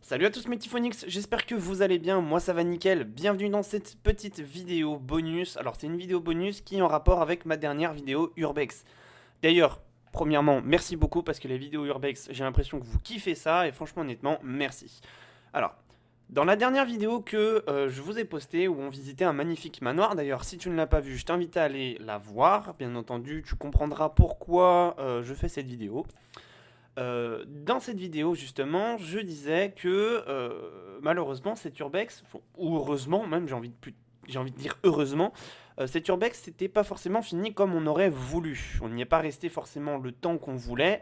Salut à tous mes Tifonix, j'espère que vous allez bien, moi ça va nickel, bienvenue dans cette petite vidéo bonus. Alors c'est une vidéo bonus qui est en rapport avec ma dernière vidéo Urbex. D'ailleurs, premièrement, merci beaucoup parce que les vidéos Urbex, j'ai l'impression que vous kiffez ça et franchement honnêtement, merci. Alors, dans la dernière vidéo que je vous ai postée où on visitait un magnifique manoir, d'ailleurs si tu ne l'as pas vu, je t'invite à aller la voir, bien entendu tu comprendras pourquoi je fais cette vidéo. Dans cette vidéo justement, je disais que malheureusement cet Urbex, ou heureusement même, j'ai envie de dire heureusement, cet Urbex c'était pas forcément fini comme on aurait voulu. On n'y est pas resté forcément le temps qu'on voulait,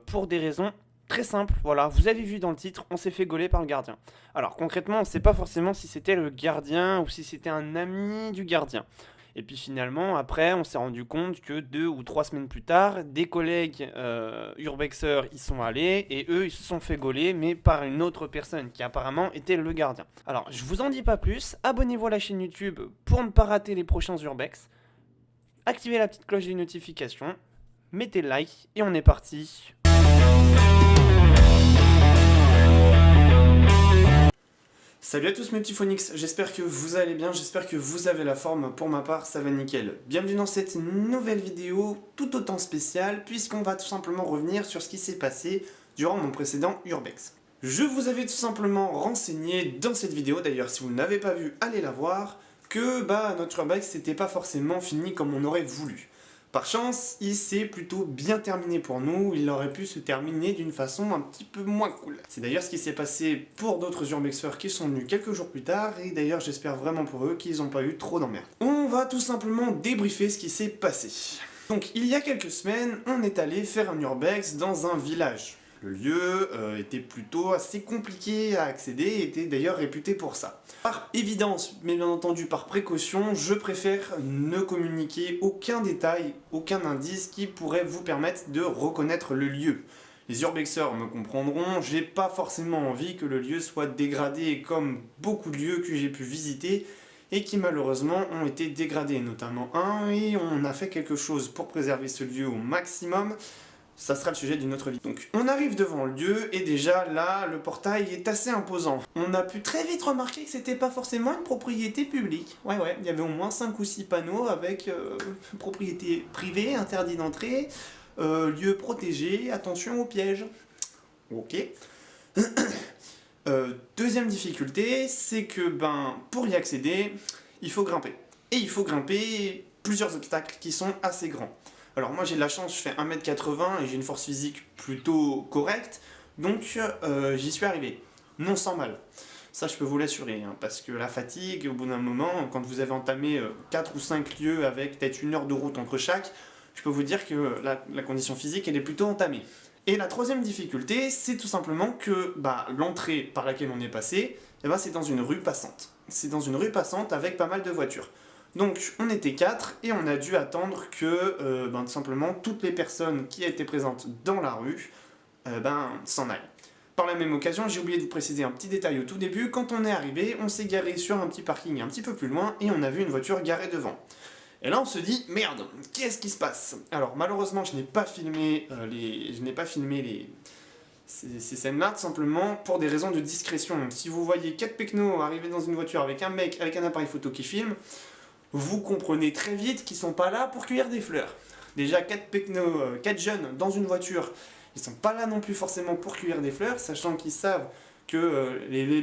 pour des raisons très simples. Voilà, vous avez vu dans le titre, on s'est fait gauler par le gardien. Alors concrètement, on ne sait pas forcément si c'était le gardien ou si c'était un ami du gardien. Et puis finalement, après, on s'est rendu compte que 2 ou 3 semaines plus tard, des collègues urbexeurs y sont allés et eux, ils se sont fait gauler, mais par une autre personne qui apparemment était le gardien. Alors, je vous en dis pas plus, abonnez-vous à la chaîne YouTube pour ne pas rater les prochains urbex, activez la petite cloche des notifications, mettez le like et on est parti. Salut à tous mes petits phonix, j'espère que vous allez bien, j'espère que vous avez la forme, pour ma part ça va nickel. Bienvenue dans cette nouvelle vidéo tout autant spéciale puisqu'on va tout simplement revenir sur ce qui s'est passé durant mon précédent Urbex. Je vous avais tout simplement renseigné dans cette vidéo, d'ailleurs si vous ne l'avez pas vu, allez la voir, que notre Urbex c'était pas forcément fini comme on aurait voulu. Par chance, il s'est plutôt bien terminé pour nous, il aurait pu se terminer d'une façon un petit peu moins cool. C'est d'ailleurs ce qui s'est passé pour d'autres urbexeurs qui sont venus quelques jours plus tard, et d'ailleurs j'espère vraiment pour eux qu'ils n'ont pas eu trop d'emmerdes. On va tout simplement débriefer ce qui s'est passé. Donc il y a quelques semaines, on est allé faire un urbex dans un village. Le lieu était plutôt assez compliqué à accéder et était d'ailleurs réputé pour ça. Par évidence, mais bien entendu par précaution, je préfère ne communiquer aucun détail, aucun indice qui pourrait vous permettre de reconnaître le lieu. Les urbexeurs me comprendront, j'ai pas forcément envie que le lieu soit dégradé comme beaucoup de lieux que j'ai pu visiter et qui malheureusement ont été dégradés, notamment un, et on a fait quelque chose pour préserver ce lieu au maximum. Ça sera le sujet d'une autre vidéo. Donc on arrive devant le lieu et déjà là le portail est assez imposant. On a pu très vite remarquer que c'était pas forcément une propriété publique. Ouais, il y avait au moins 5 ou 6 panneaux avec propriété privée, interdit d'entrée, lieu protégé, attention aux pièges. Ok. Deuxième difficulté, c'est que pour y accéder, il faut grimper. Et il faut grimper plusieurs obstacles qui sont assez grands. Alors moi j'ai de la chance, je fais 1m80 et j'ai une force physique plutôt correcte, donc j'y suis arrivé, non sans mal. Ça je peux vous l'assurer, hein, parce que la fatigue, au bout d'un moment, quand vous avez entamé 4 ou 5 lieux avec peut-être 1 heure de route entre chaque, je peux vous dire que la condition physique elle est plutôt entamée. Et la troisième difficulté, c'est tout simplement que l'entrée par laquelle on est passé, c'est dans une rue passante. C'est dans une rue passante avec pas mal de voitures. Donc on était 4 et on a dû attendre que tout simplement toutes les personnes qui étaient présentes dans la rue s'en aillent. Par la même occasion, j'ai oublié de vous préciser un petit détail au tout début, quand on est arrivé, on s'est garé sur un petit parking un petit peu plus loin et on a vu une voiture garée devant. Et là on se dit, merde, qu'est-ce qui se passe? Alors malheureusement je n'ai pas filmé ces scènes-là, tout simplement pour des raisons de discrétion. Si vous voyez 4 pecnos arriver dans une voiture avec un mec avec un appareil photo qui filme, vous comprenez très vite qu'ils sont pas là pour cueillir des fleurs. Déjà 4 jeunes dans une voiture, ils sont pas là non plus forcément pour cueillir des fleurs, sachant qu'ils savent que les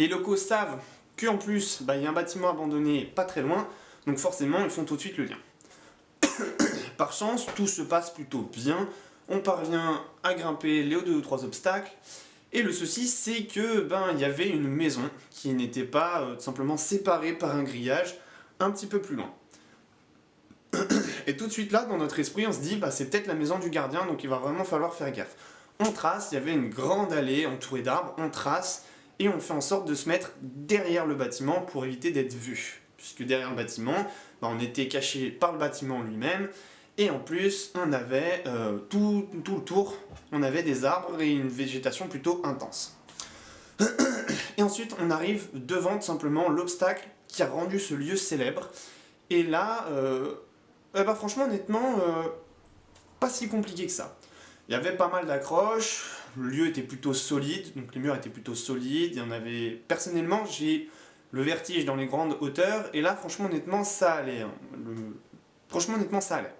locaux savent qu'en plus il y a un bâtiment abandonné pas très loin, donc forcément ils font tout de suite le lien. Par chance, tout se passe plutôt bien, on parvient à grimper les 2 ou 3 obstacles, et le souci c'est que il y avait une maison qui n'était pas tout simplement séparée par un grillage un petit peu plus loin. Et tout de suite là, dans notre esprit, on se dit c'est peut-être la maison du gardien, donc il va vraiment falloir faire gaffe. On trace, il y avait une grande allée entourée d'arbres, on trace, et on fait en sorte de se mettre derrière le bâtiment pour éviter d'être vu. Puisque derrière le bâtiment, on était caché par le bâtiment lui-même, et en plus, on avait tout le tour, on avait des arbres et une végétation plutôt intense. Et ensuite, on arrive devant tout simplement l'obstacle qui a rendu ce lieu célèbre. Et là, franchement, honnêtement, pas si compliqué que ça. Il y avait pas mal d'accroches, le lieu était plutôt solide, donc les murs étaient plutôt solides, il y en avait... Personnellement, j'ai le vertige dans les grandes hauteurs, et là, franchement, honnêtement, ça allait. Hein. Franchement, honnêtement, ça allait.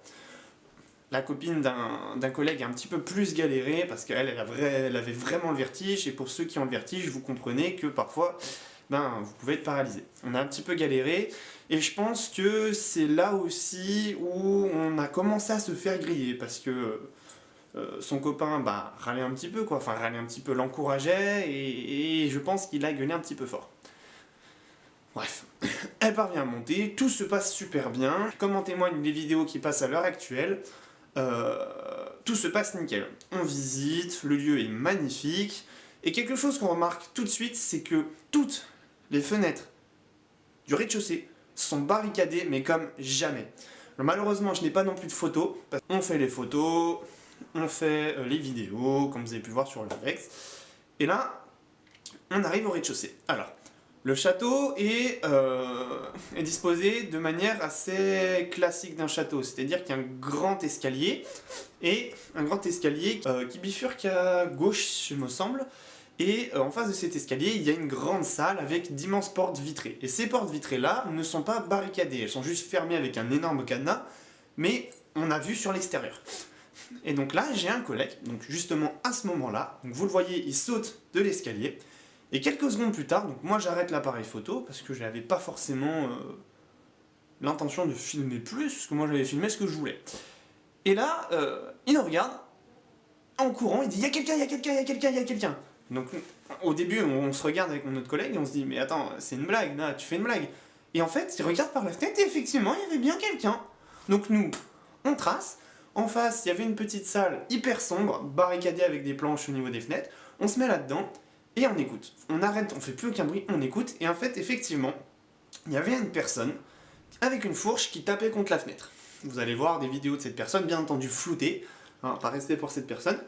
La copine d'un collègue a un petit peu plus galéré, parce qu'elle elle avait vraiment le vertige, et pour ceux qui ont le vertige, vous comprenez que parfois, ben, vous pouvez être paralysé. On a un petit peu galéré, et je pense que c'est là aussi où on a commencé à se faire griller, parce que son copain râlait un petit peu, quoi. Enfin râlait un petit peu, l'encourageait, et je pense qu'il a gueulé un petit peu fort. Bref, elle parvient à monter, tout se passe super bien, comme en témoignent les vidéos qui passent à l'heure actuelle, tout se passe nickel. On visite, le lieu est magnifique, et quelque chose qu'on remarque tout de suite, c'est que toutes les fenêtres du rez-de-chaussée sont barricadées, mais comme jamais. Alors, malheureusement, je n'ai pas non plus de photos, parce qu'on fait les photos, on fait les vidéos, comme vous avez pu voir sur l'Urbex, et là, on arrive au rez-de-chaussée. Alors, le château est disposé de manière assez classique d'un château, c'est-à-dire qu'il y a un grand escalier, et un grand escalier qui bifurque à gauche, il me semble, et en face de cet escalier, il y a une grande salle avec d'immenses portes vitrées. Et ces portes vitrées-là ne sont pas barricadées, elles sont juste fermées avec un énorme cadenas, mais on a vue sur l'extérieur. Et donc là, j'ai un collègue, donc justement à ce moment-là, vous le voyez, il saute de l'escalier, et quelques secondes plus tard, donc moi j'arrête l'appareil photo, parce que je n'avais pas forcément l'intention de filmer plus, parce que moi j'avais filmé ce que je voulais. Et là, il nous regarde, en courant, il dit « Il y a quelqu'un, il y a quelqu'un, il y a quelqu'un, il y a quelqu'un !» Donc au début, on se regarde avec mon autre collègue, et on se dit « Mais attends, c'est une blague, là, tu fais une blague !» Et en fait, il regarde par la fenêtre, et effectivement, il y avait bien quelqu'un. Donc nous, on trace. En face, il y avait une petite salle hyper sombre, barricadée avec des planches au niveau des fenêtres. On se met là-dedans, et on écoute. On arrête, on fait plus aucun bruit, on écoute, et en fait, effectivement, il y avait une personne avec une fourche qui tapait contre la fenêtre. Vous allez voir des vidéos de cette personne, bien entendu floutées, hein, par respect pour cette personne,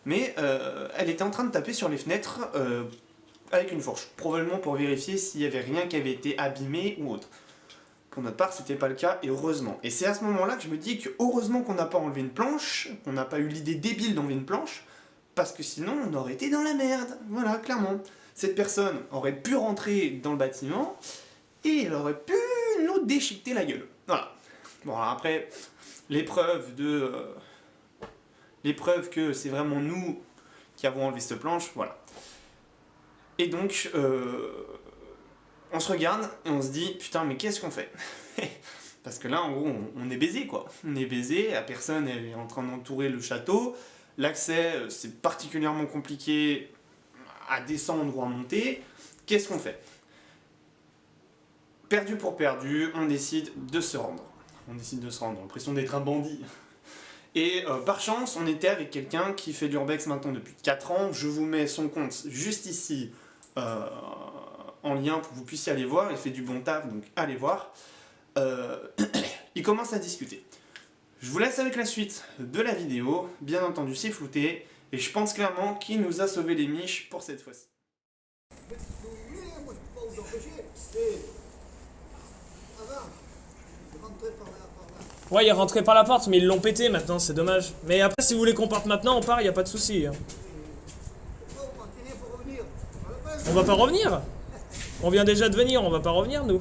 mais elle était en train de taper sur les fenêtres avec une fourche, probablement pour vérifier s'il n'y avait rien qui avait été abîmé ou autre. Pour notre part, c'était pas le cas, et heureusement. Et c'est à ce moment-là que je me dis que heureusement qu'on n'a pas enlevé une planche, qu'on n'a pas eu l'idée débile d'enlever une planche, parce que sinon on aurait été dans la merde, voilà, clairement. Cette personne aurait pu rentrer dans le bâtiment, et elle aurait pu nous déchiqueter la gueule. Voilà. Bon, alors après, l'épreuve que c'est vraiment nous qui avons enlevé cette planche, voilà. Et donc, on se regarde et on se dit, putain, mais qu'est-ce qu'on fait? Parce que là, en gros, on est baisé, quoi. On est baisé, la personne elle est en train d'entourer le château, l'accès, c'est particulièrement compliqué à descendre ou à monter. Qu'est-ce qu'on fait? Perdu pour perdu, on décide de se rendre. On décide de se rendre, l'impression d'être un bandit. Et par chance, on était avec quelqu'un qui fait de l'Urbex maintenant depuis 4 ans. Je vous mets son compte juste ici en lien pour que vous puissiez aller voir. Il fait du bon taf, donc allez voir. Il commence à discuter. Je vous laisse avec la suite de la vidéo. Bien entendu, c'est flouté. Et je pense clairement qu'il nous a sauvé les miches pour cette fois-ci. Ouais, il est rentré par la porte, mais ils l'ont pété maintenant, c'est dommage. Mais après, si vous voulez qu'on parte maintenant, on part, y a pas de souci. On va pas revenir. On vient déjà de venir, on va pas revenir, nous.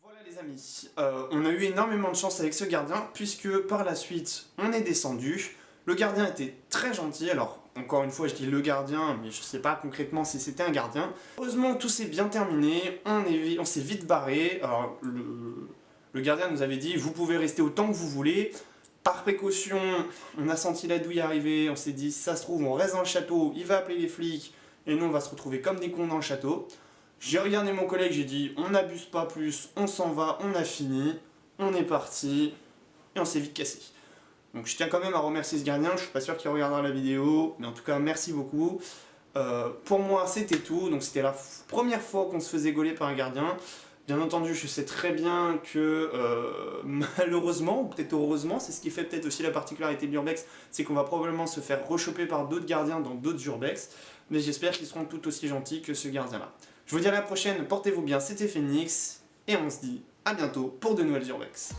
Voilà les amis, on a eu énormément de chance avec ce gardien, puisque par la suite, on est descendu. Le gardien était très gentil, alors encore une fois je dis le gardien, mais je sais pas concrètement si c'était un gardien. Heureusement tout s'est bien terminé, on s'est vite barré. Alors le gardien nous avait dit vous pouvez rester autant que vous voulez. Par précaution, on a senti la douille arriver, on s'est dit si ça se trouve on reste dans le château, il va appeler les flics, et nous on va se retrouver comme des cons dans le château. J'ai regardé mon collègue, j'ai dit on n'abuse pas plus, on s'en va, on a fini, on est parti, et on s'est vite cassé. Donc je tiens quand même à remercier ce gardien, je suis pas sûr qu'il regardera la vidéo, mais en tout cas merci beaucoup. Pour moi c'était tout, donc c'était la première fois qu'on se faisait gauler par un gardien. Bien entendu je sais très bien que malheureusement, ou peut-être heureusement, c'est ce qui fait peut-être aussi la particularité de l'Urbex, c'est qu'on va probablement se faire rechoper par d'autres gardiens dans d'autres Urbex, mais j'espère qu'ils seront tout aussi gentils que ce gardien-là. Je vous dis à la prochaine, portez-vous bien, c'était Phoenix, et on se dit à bientôt pour de nouvelles Urbex.